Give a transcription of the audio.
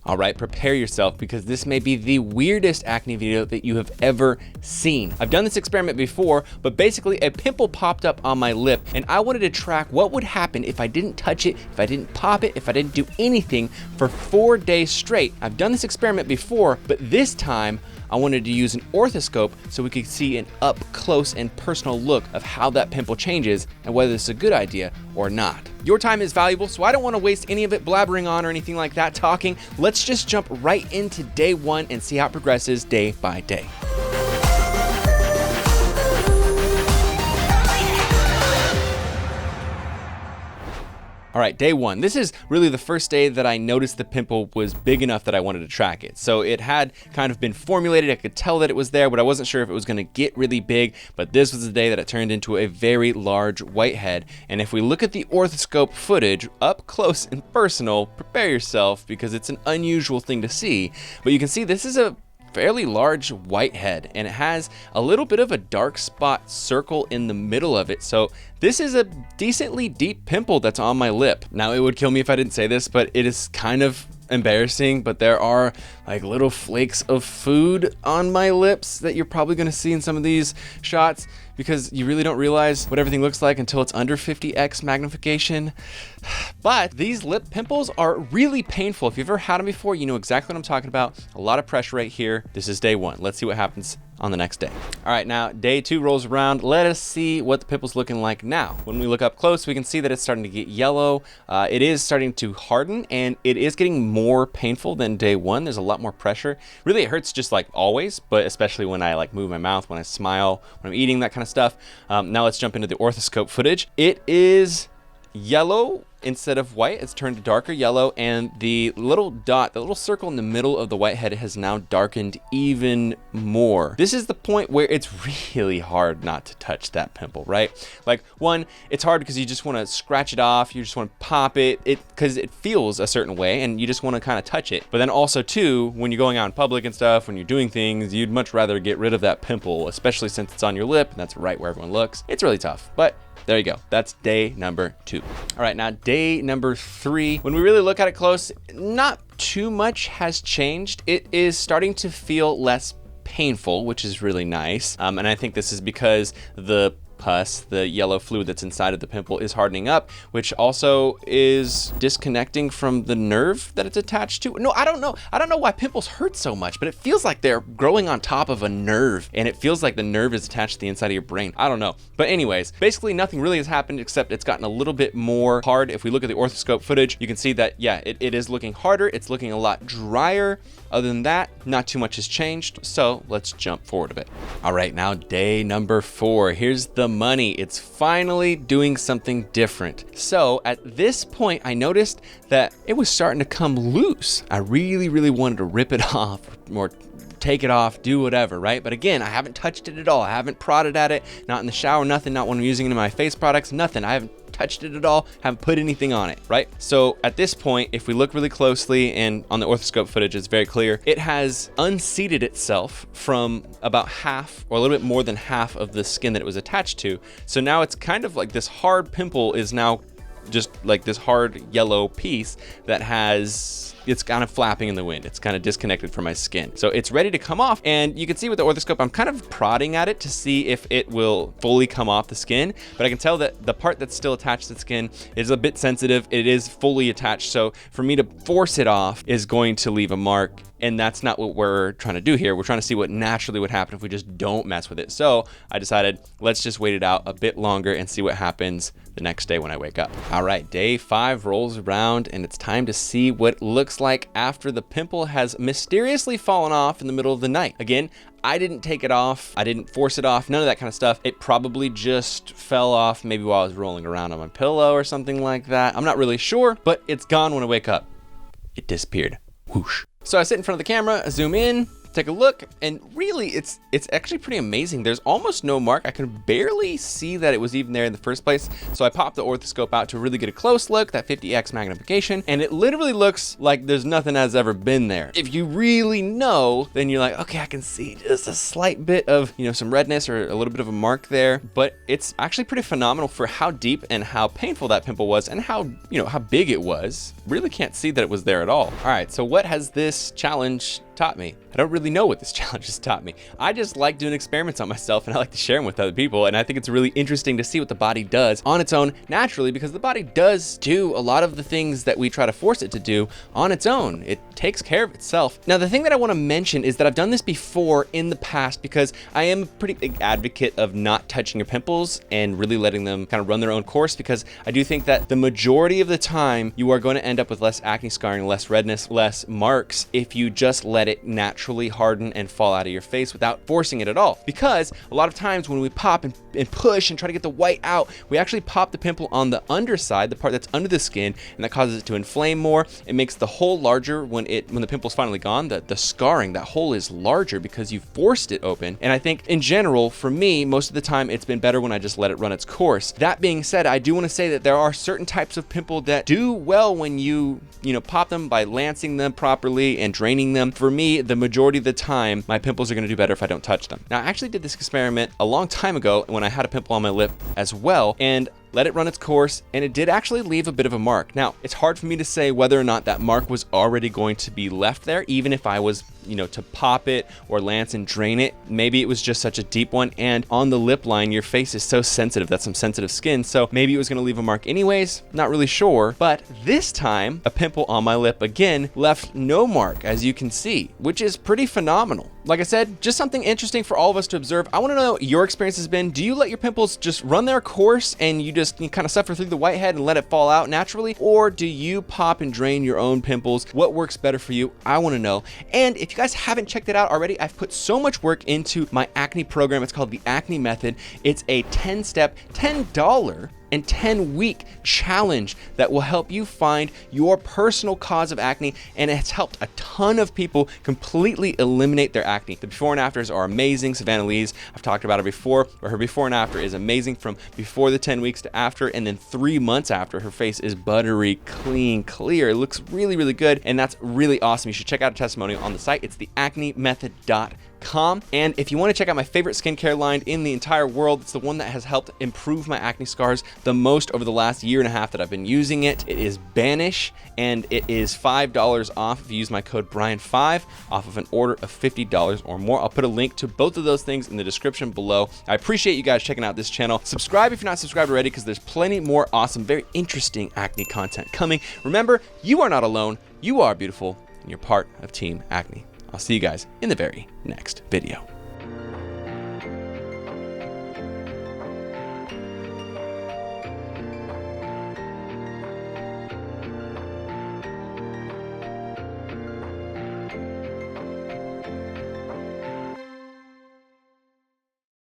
All right, prepare yourself because this may be the weirdest acne video that you have ever seen. I've done this experiment before, but basically a pimple popped up on my lip and I wanted to track what would happen if I didn't touch it, if I didn't pop it, if I didn't do anything for 4 days straight. I've done this experiment before, but this time I wanted to use an orthoscope so we could see an up close and personal look of how that pimple changes and whether it's a good idea or not. Your time is valuable, so I don't want to waste any of it blabbering on or anything like that talking. Let's just jump right into day 1 and see how it progresses day by day. All right, day 1. This is really the first day that I noticed the pimple was big enough that I wanted to track it. So it had kind of been formulated. I could tell that it was there, but I wasn't sure if it was gonna get really big. But this was the day that it turned into a very large whitehead. And if we look at the orthoscope footage up close and personal, prepare yourself because it's an unusual thing to see. But you can see this is a fairly large whitehead and it has a little bit of a dark spot circle in the middle of it. So this is a decently deep pimple that's on my lip. Now it would kill me if I didn't say this, but it is kind of embarrassing, but there are like little flakes of food on my lips that you're probably going to see in some of these shots because you really don't realize what everything looks like until it's under 50x magnification. But these lip pimples are really painful. If you've ever had them before, you know exactly what I'm talking about. A lot of pressure right here. This is day 1. Let's see what happens on the next day. All right, now day 2 rolls around. Let us see what the pimple's looking like now. When we look up close, we can see that it's starting to get yellow. It is starting to harden and it is getting more painful than day 1. There's a lot more pressure. Really, it hurts just like always, but especially when I like move my mouth, when I smile, when I'm eating, that kind of stuff. Now let's jump into the orthoscope footage. It is yellow instead of white. It's turned to darker yellow, and the little dot, the little circle in the middle of the whitehead has now darkened even more. This is the point where it's really hard not to touch that pimple, right? Like, one, it's hard because you just want to scratch it off, you just want to pop it because it feels a certain way and you just want to kind of touch it. But then also too, when you're going out in public and stuff, when you're doing things, you'd much rather get rid of that pimple, especially since it's on your lip and that's right where everyone looks. It's really tough, but there you go. That's day number 2. All right, now day number 3. When we really look at it close, not too much has changed. It is starting to feel less painful, which is really nice. And I think this is because the pus, the yellow fluid that's inside of the pimple, is hardening up, which also is disconnecting from the nerve that it's attached to. No, I don't know. I don't know why pimples hurt so much, but it feels like they're growing on top of a nerve, and it feels like the nerve is attached to the inside of your brain. I don't know. But anyways, basically nothing really has happened except it's gotten a little bit more hard. If we look at the orthoscope footage, you can see that, yeah, it is looking harder. It's looking a lot drier. Other than that, not too much has changed. So let's jump forward a bit. All right, now day number 4. Here's the money. It's finally doing something different. So at this point, I noticed that it was starting to come loose. I really wanted to rip it off or take it off, do whatever, right? But again, I haven't touched it at all. I haven't prodded at it, not in the shower, nothing, not when I'm using it in my face products, nothing. I haven't touched it at all, haven't put anything on it, right? So at this point, if we look really closely and on the orthoscope footage, it's very clear, it has unseated itself from about half or a little bit more than half of the skin that it was attached to. So now it's kind of like this hard pimple is now just like this hard yellow piece that it's kind of flapping in the wind. It's kind of disconnected from my skin. So it's ready to come off. And you can see with the orthoscope, I'm kind of prodding at it to see if it will fully come off the skin. But I can tell that the part that's still attached to the skin is a bit sensitive. It is fully attached. So for me to force it off is going to leave a mark. And that's not what we're trying to do here. We're trying to see what naturally would happen if we just don't mess with it. So I decided, let's just wait it out a bit longer and see what happens the next day when I wake up. All right, day 5 rolls around and it's time to see what it looks like after the pimple has mysteriously fallen off in the middle of the night. Again, I didn't take it off. I didn't force it off, none of that kind of stuff. It probably just fell off maybe while I was rolling around on my pillow or something like that. I'm not really sure, but it's gone when I wake up. It disappeared. Whoosh. So I sit in front of the camera, I zoom in, take a look, and really it's actually pretty amazing. There's almost no mark. I can barely see that it was even there in the first place. So I popped the orthoscope out to really get a close look, that 50x magnification, and it literally looks like there's nothing has ever been there. If you really know, then you're like, okay, I can see just a slight bit of, you know, some redness or a little bit of a mark there, but it's actually pretty phenomenal for how deep and how painful that pimple was and how, you know, how big it was. Really can't see that it was there at all. All right, so what has this challenge taught me? I don't really know what this challenge has taught me. I just like doing experiments on myself, and I like to share them with other people, and I think it's really interesting to see what the body does on its own naturally, because the body does do a lot of the things that we try to force it to do on its own. It takes care of itself. Now, the thing that I want to mention is that I've done this before in the past, because I am a pretty big advocate of not touching your pimples and really letting them kind of run their own course, because I do think that the majority of the time you are going to end up with less acne scarring, less redness, less marks if you just let it naturally harden and fall out of your face without forcing it at all. Because a lot of times when we pop and push and try to get the white out, we actually pop the pimple on the underside, the part that's under the skin, and that causes it to inflame more. It makes the hole larger when the pimple's finally gone. The scarring, that hole is larger because you forced it open. And I think in general, for me, most of the time it's been better when I just let it run its course. That being said, I do want to say that there are certain types of pimple that do well when you pop them by lancing them properly and draining them. For me, the majority of the time, my pimples are going to do better if I don't touch them. Now, I actually did this experiment a long time ago when I had a pimple on my lip as well, and let it run its course, and it did actually leave a bit of a mark. Now, it's hard for me to say whether or not that mark was already going to be left there, even if I was, to pop it or lance and drain it. Maybe it was just such a deep one, and on the lip line, your face is so sensitive. That's some sensitive skin, so maybe it was gonna leave a mark anyways, not really sure. But this time, a pimple on my lip again left no mark, as you can see, which is pretty phenomenal. Like I said, just something interesting for all of us to observe. I wanna know what your experience has been. Do you let your pimples just run their course and you kind of suffer through the whitehead and let it fall out naturally? Or do you pop and drain your own pimples? What works better for you? I wanna know. And if you guys haven't checked it out already, I've put so much work into my acne program. It's called the Acne Method. It's a 10-step, $10 and 10-week challenge that will help you find your personal cause of acne, and it's helped a ton of people completely eliminate their acne. The before and afters are amazing. Savannah Lee's, I've talked about her before, but her before and after is amazing, from before the 10 weeks to after, and then 3 months after, her face is buttery, clean, clear. It looks really, really good, and that's really awesome. You should check out a testimonial on the site. It's theacnemethod.com. And if you want to check out my favorite skincare line in the entire world, it's the one that has helped improve my acne scars the most over the last year and a half that I've been using it. It is Banish, and it is $5 off if you use my code Brian5 off of an order of $50 or more. I'll put a link to both of those things in the description below. I appreciate you guys checking out this channel. Subscribe if you're not subscribed already, because there's plenty more awesome, very interesting acne content coming. Remember, you are not alone. You are beautiful, and you're part of Team Acne. I'll see you guys in the very next video.